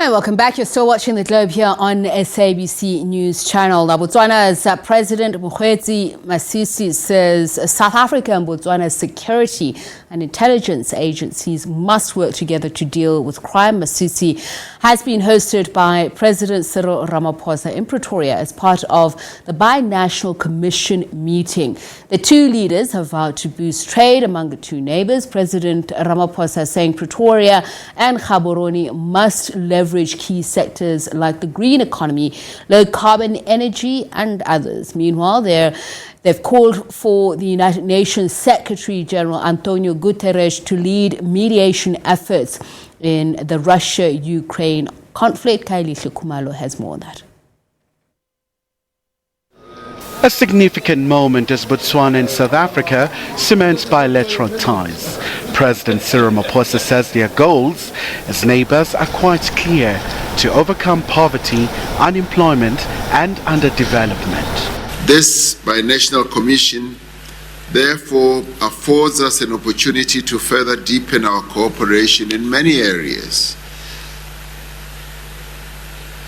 Hi, welcome back. You're still watching The Globe here on SABC News Channel. Now, Botswana's President Mokgweetsi Masisi says South Africa and Botswana security and intelligence agencies must work together to deal with crime. Masisi has been hosted by President Cyril Ramaphosa in Pretoria as part of the Binational Commission meeting. The two leaders have vowed to boost trade among the two neighbors. President Ramaphosa saying Pretoria and Gaborone must leverage key sectors like the green economy, low carbon energy and others. Meanwhile, they've called for the United Nations Secretary General Antonio Guterres to lead mediation efforts in the Russia-Ukraine conflict. Khayelihle Khumalo has more on that. A significant moment as Botswana and South Africa cements bilateral ties. President Cyril Ramaphosa says their goals as neighbors are quite clear: to overcome poverty, unemployment and underdevelopment. This Binational Commission therefore affords us an opportunity to further deepen our cooperation in many areas.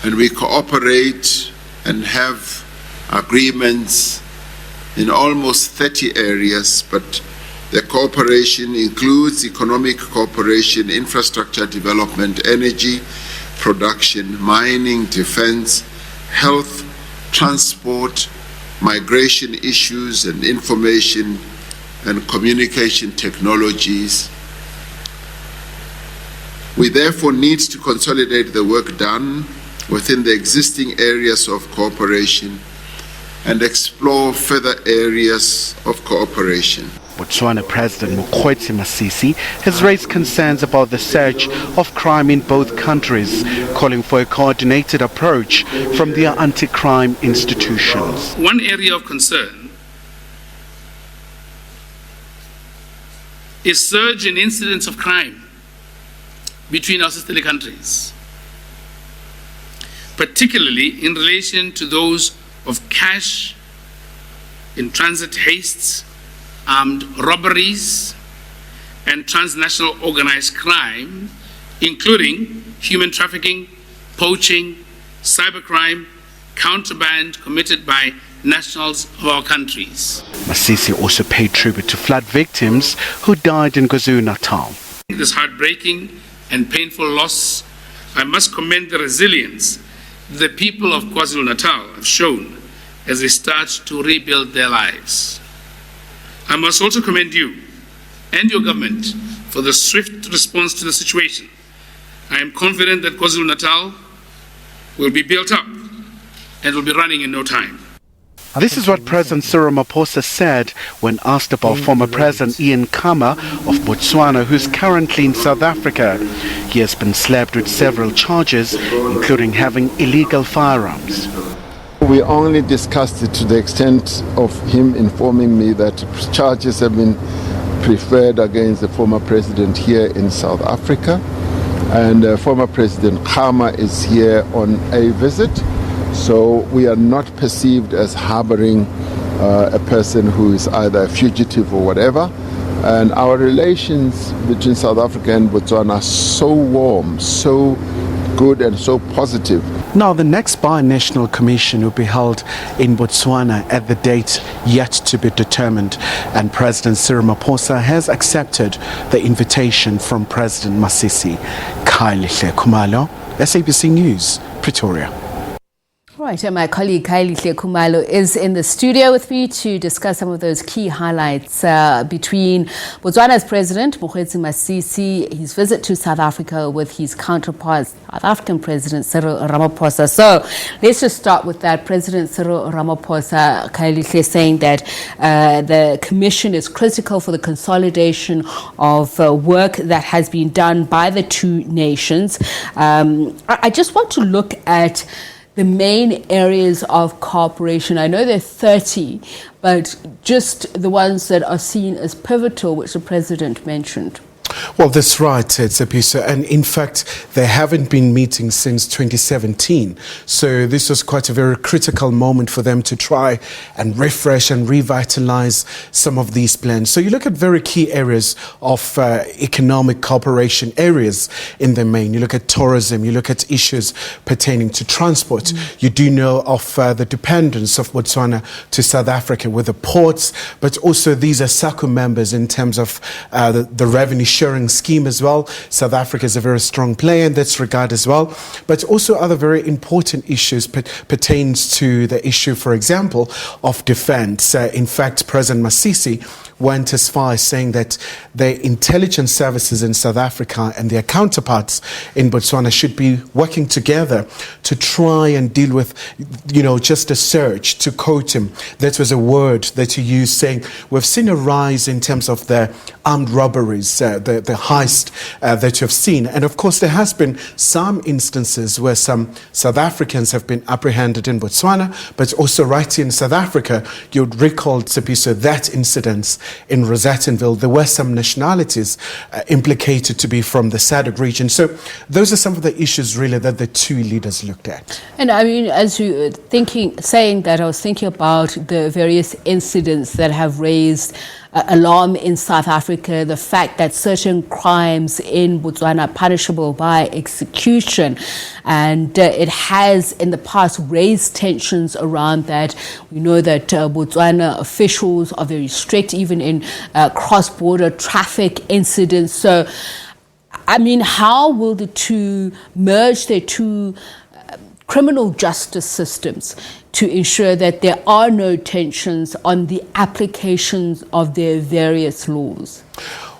And we cooperate and have agreements in almost 30 areas, but the cooperation includes economic cooperation, infrastructure development, energy production, mining, defense, health, transport, migration issues, and information and communication technologies. We therefore need to consolidate the work done within the existing areas of cooperation and explore further areas of cooperation. Botswana President Mokgweetsi Masisi has raised concerns about the surge of crime in both countries, calling for a coordinated approach from their anti-crime institutions. One area of concern is surge in incidents of crime between our sister countries, particularly in relation to those of cash in transit hastes, armed robberies, and transnational organized crime, including human trafficking, poaching, cybercrime, contraband committed by nationals of our countries. Masisi also paid tribute to flood victims who died in KwaZulu-Natal. This heartbreaking and painful loss, I must commend the resilience the people of KwaZulu-Natal have shown as they start to rebuild their lives. I must also commend you and your government for the swift response to the situation. I am confident that KwaZulu-Natal will be built up and will be running in no time. This is what President Cyril Ramaphosa said when asked about former President Ian Khama of Botswana, who's currently in South Africa. He has been slapped with several charges, including having illegal firearms. We only discussed it to the extent of him informing me that charges have been preferred against the former president here in South Africa. And former President Khama is here on a visit. So we are not perceived as harboring a person who is either a fugitive or whatever. And our relations between South Africa and Botswana are so warm, so good and so positive. Now, the next Binational Commission will be held in Botswana at the date yet to be determined. And President Cyril Ramaphosa has accepted the invitation from President Masisi. Khayelihle Khumalo, SABC News, Pretoria. Right, and my colleague Khayelihle Khumalo is in the studio with me to discuss some of those key highlights between Botswana's President Mokgweetsi Masisi, his visit to South Africa with his counterpart, South African President Cyril Ramaphosa. So let's just start with that. President Cyril Ramaphosa, Khayelihle, saying that the commission is critical for the consolidation of work that has been done by the two nations. I just want to look at the main areas of cooperation. I know there are 30, but just the ones that are seen as pivotal, which the President mentioned. Well, that's right, Tshepiso. And in fact, they haven't been meeting since 2017. So this was quite a very critical moment for them to try and refresh and revitalize some of these plans. So you look at very key areas of economic cooperation areas in the main. You look at tourism, you look at issues pertaining to transport. You do know of the dependence of Botswana to South Africa with the ports, but also these are SACU members in terms of the revenue sharing scheme as well. South Africa is a very strong player in this regard as well, but also other very important issues pertains to the issue, for example, of defense. In fact, President Masisi went as far as saying that the intelligence services in South Africa and their counterparts in Botswana should be working together to try and deal with, just a surge, to quote him. That was a word that he used, saying, we've seen a rise in terms of the armed robberies, the heist that you've seen. And of course, there has been some instances where some South Africans have been apprehended in Botswana, but also right in South Africa, you'd recall, Tshepiso, that incident in Rosettenville. There were some nationalities implicated to be from the SADC region. So those are some of the issues really that the two leaders looked at. And I mean, as you were saying that, I was thinking about the various incidents that have raised alarm in South Africa, the fact that certain crimes in Botswana are punishable by execution, and it has in the past raised tensions around that. We know that Botswana officials are very strict even in cross-border traffic incidents. So, I mean, how will the two merge their two criminal justice systems to ensure that there are no tensions on the applications of their various laws?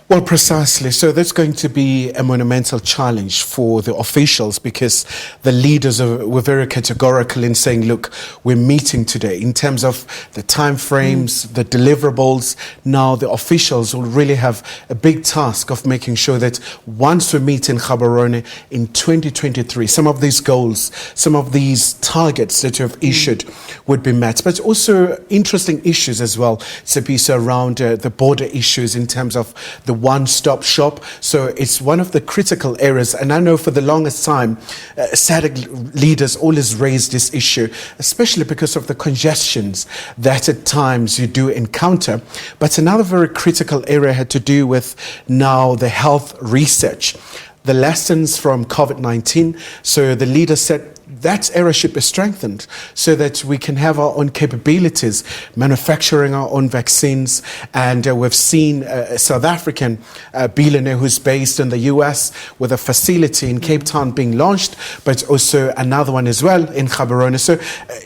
Well, precisely. So that's going to be a monumental challenge for the officials, because the leaders were very categorical in saying, look, we're meeting today in terms of the time frames, the deliverables. Now the officials will really have a big task of making sure that once we meet in Gaborone in 2023, some of these goals, some of these targets that you have issued would be met. But also interesting issues as well, Tshepiso, around the border issues in terms of the one-stop shop. So it's one of the critical areas, and I know for the longest time SADC leaders always raised this issue, especially because of the congestions that at times you do encounter. But another very critical area had to do with now the health research, the lessons from COVID-19. So the leader said that area should be strengthened so that we can have our own capabilities, manufacturing our own vaccines. And we've seen a South African billionaire who's based in the US with a facility in Cape Town being launched, but also another one as well in Gaborone. So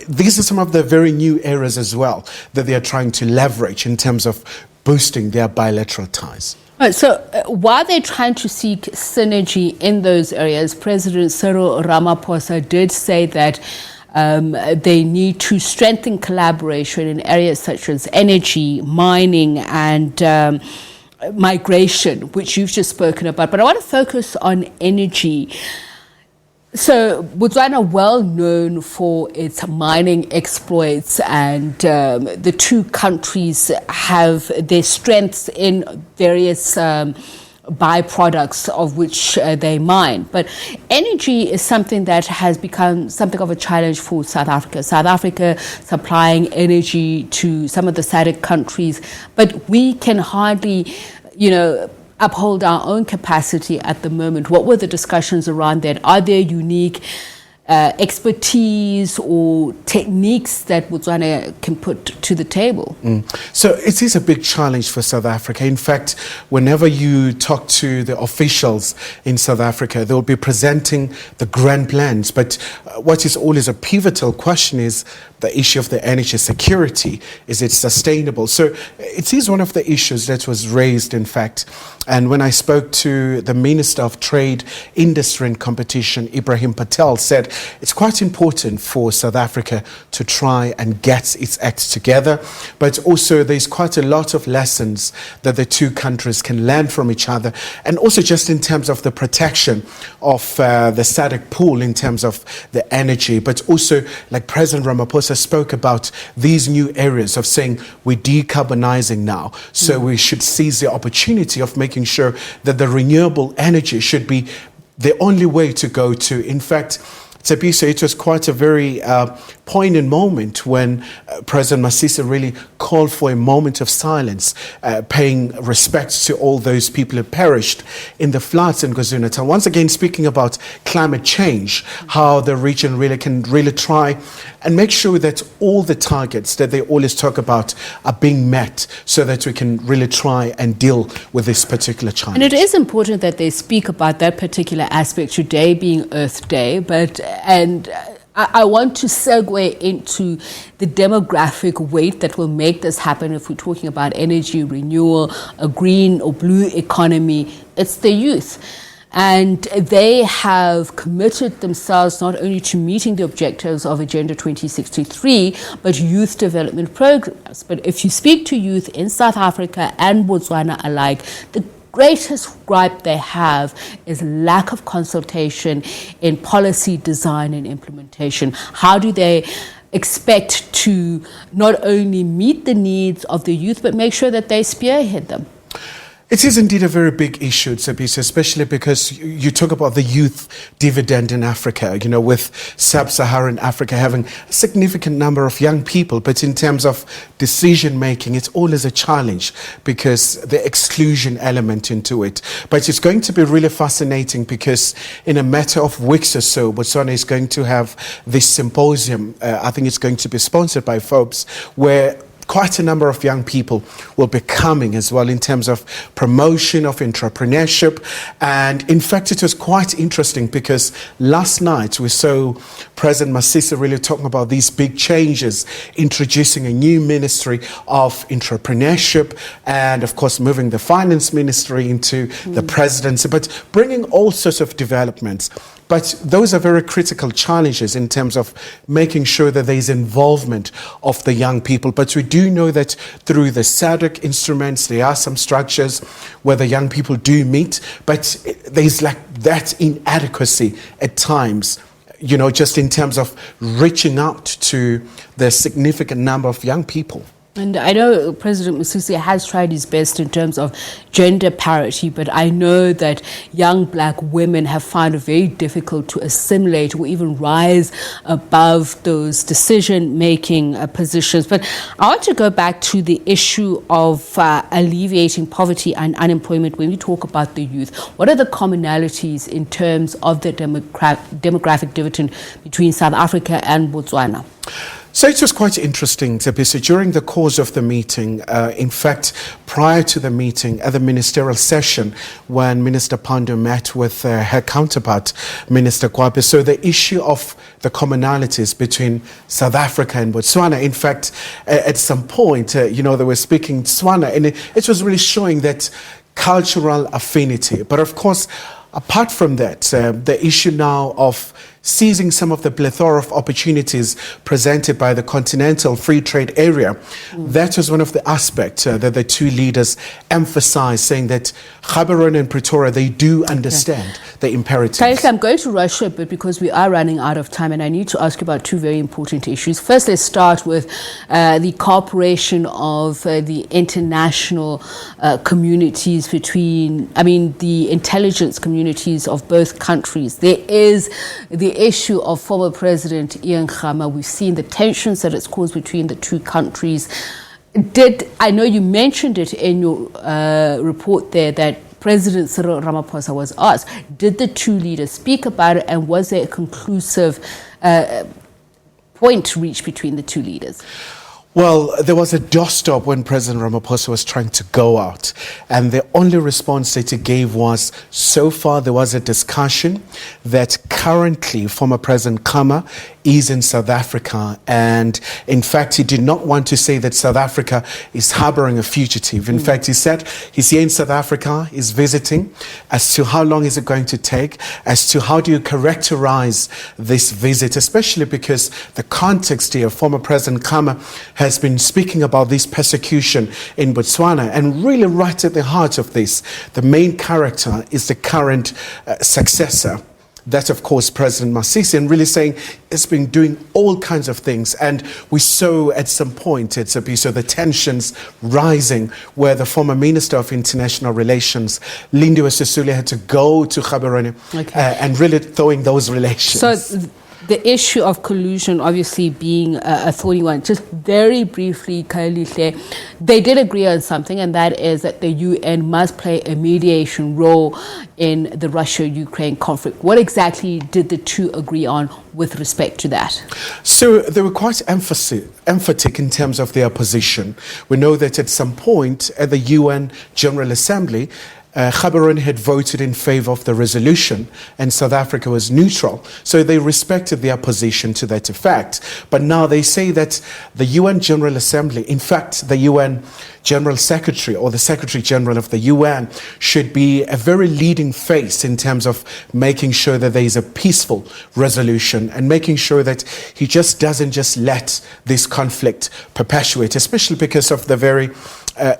these are some of the very new areas as well that they are trying to leverage in terms of boosting their bilateral ties. Right, so while they're trying to seek synergy in those areas, President Cyril Ramaphosa did say that they need to strengthen collaboration in areas such as energy, mining, and migration, which you've just spoken about. But I want to focus on energy. So Botswana, well known for its mining exploits, and the two countries have their strengths in various byproducts of which they mine. But energy is something that has become something of a challenge for South Africa. South Africa supplying energy to some of the SADC countries, but we can hardly, uphold our own capacity at the moment. What were the discussions around that? Are there unique expertise or techniques that Botswana can put to the table? So it is a big challenge for South Africa. In fact, whenever you talk to the officials in South Africa, they'll be presenting the grand plans. But what is always a pivotal question is the issue of the energy security. Is it sustainable? So it is one of the issues that was raised, in fact. And when I spoke to the Minister of Trade, Industry and Competition, Ibrahim Patel, said it's quite important for South Africa to try and get its act together. But also there's quite a lot of lessons that the two countries can learn from each other. And also just in terms of the protection of the SADC pool in terms of the energy. But also, like President Ramaphosa Ramaphosa spoke about these new areas of saying we're decarbonizing now. So we should seize the opportunity of making sure that the renewable energy should be the only way to go to. In fact, Tsepiso, it was quite a very poignant moment when President Masisi really called for a moment of silence, paying respect to all those people who perished in the floods in KwaZulu-Natal. Once again, speaking about climate change, how the region really can try and make sure that all the targets that they always talk about are being met, so that we can really try and deal with this particular challenge. And it is important that they speak about that particular aspect, today being Earth Day, I want to segue into the demographic weight that will make this happen if we're talking about energy renewal, a green or blue economy. It's the youth. And they have committed themselves not only to meeting the objectives of Agenda 2063, but youth development programs. But if you speak to youth in South Africa and Botswana alike, the greatest gripe they have is lack of consultation in policy design and implementation. How do they expect to not only meet the needs of the youth, but make sure that they spearhead them? It is indeed a very big issue, Tsepiso, especially because you talk about the youth dividend in Africa, with sub-Saharan Africa having a significant number of young people. But in terms of decision making, it's always a challenge because the exclusion element into it. But it's going to be really fascinating because in a matter of weeks or so, Botswana is going to have this symposium. I think it's going to be sponsored by Forbes, where quite a number of young people will be coming as well in terms of promotion of entrepreneurship. And in fact, it was quite interesting because last night we saw President Masisi really talking about these big changes, introducing a new ministry of entrepreneurship and, of course, moving the finance ministry into the presidency, but bringing all sorts of developments. But those are very critical challenges in terms of making sure that there is involvement of the young people. But we do know that through the SADC instruments, there are some structures where the young people do meet, but there's like that inadequacy at times, just in terms of reaching out to the significant number of young people. And I know President Masisi has tried his best in terms of gender parity, but I know that young black women have found it very difficult to assimilate or even rise above those decision-making positions. But I want to go back to the issue of alleviating poverty and unemployment when we talk about the youth. What are the commonalities in terms of the demographic dividend between South Africa and Botswana? So it was quite interesting, Tsepiso, during the course of the meeting, in fact, prior to the meeting, at the ministerial session, when Minister Pandor met with her counterpart, Minister Kwape, so the issue of the commonalities between South Africa and Botswana, in fact, at some point, they were speaking Tswana, and it was really showing that cultural affinity. But of course, apart from that, the issue now of seizing some of the plethora of opportunities presented by the continental free trade area. That was one of the aspects that the two leaders emphasized, saying that Gaborone and Pretoria, they do understand the imperatives. Khayelihle, I'm going to rush a bit because we are running out of time, and I need to ask you about two very important issues. First, let's start with the cooperation of the international communities the intelligence communities of both countries. There is the issue of former President Ian Khama. We've seen the tensions that it's caused between the two countries. I know you mentioned it in your report there that President Cyril Ramaphosa was asked, did the two leaders speak about it, and was there a conclusive point reached between the two leaders? Well, there was a doorstop when President Ramaphosa was trying to go out, and the only response that he gave was, so far there was a discussion that currently former President Khama is in South Africa, and in fact he did not want to say that South Africa is harboring a fugitive. In fact, he said he's here in South Africa, he's visiting. As to how long is it going to take, as to how do you characterize this visit, especially because the context here, former President Khama has been speaking about this persecution in Botswana, and really right at the heart of this, the main character is the current successor, that of course President Masisi, and really saying it's been doing all kinds of things. And we saw at some point, it's a piece of the tensions rising, where the former Minister of International Relations, Lindiwe Sisulu, had to go to Gaborone and really thawing those relations. So the issue of collusion obviously being a thorny one. Just very briefly, Khayelihle, they did agree on something, and that is that the UN must play a mediation role in the Russia-Ukraine conflict. What exactly did the two agree on with respect to that? So they were quite emphatic in terms of their position. We know that at some point at the UN General Assembly, Gaborone had voted in favor of the resolution and South Africa was neutral. So they respected their position to that effect. But now they say that the UN General Assembly, in fact, the UN General Secretary or the Secretary General of the UN should be a very leading face in terms of making sure that there is a peaceful resolution and making sure that he just doesn't just let this conflict perpetuate, especially because of the very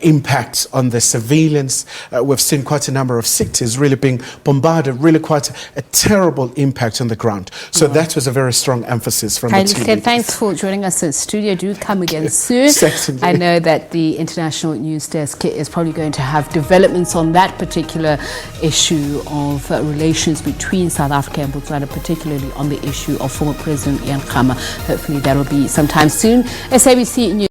impact on the civilians. We've seen quite a number of cities really being bombarded, really quite a terrible impact on the ground. So that was a very strong emphasis from the two leaders. Thanks for joining us in studio. Do come again soon. Certainly. I know that the International News Desk is probably going to have developments on that particular issue of relations between South Africa and Botswana, particularly on the issue of former President Ian Khama. Hopefully that will be sometime soon. SABC News.